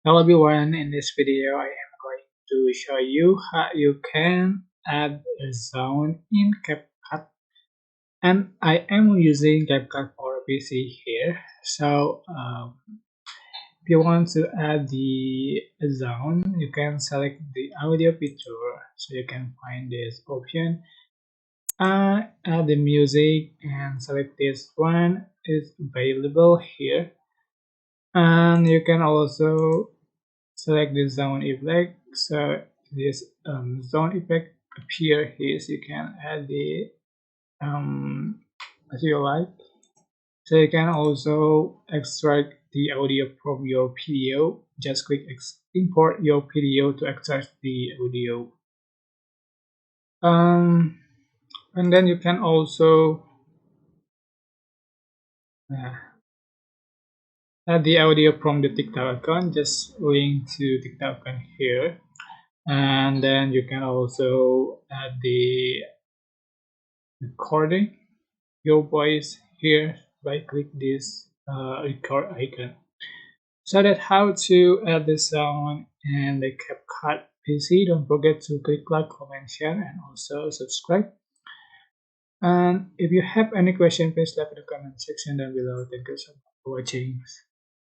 Hello everyone, in this video I am going to show you how you can add a sound in CapCut, and I am using CapCut for PC here. So if you want to add the sound, you can select the audio picture, so you can find this option, add the music and select this one is available here, and you can also select the zone effect. So this zone effect appear here, so you can add the as you like. So you can also extract the audio from your video. Just click import your video to extract the audio, um and then you can also uh, add the audio from the TikTok account. Just link to TikTok account here, and then you can also add the recording your voice here by click this record icon. So that's how to add the sound and the CapCut PC. Don't forget to click like, comment, share, and also subscribe. And if you have any question, please leave in the comment section down below. Thank you so much for watching.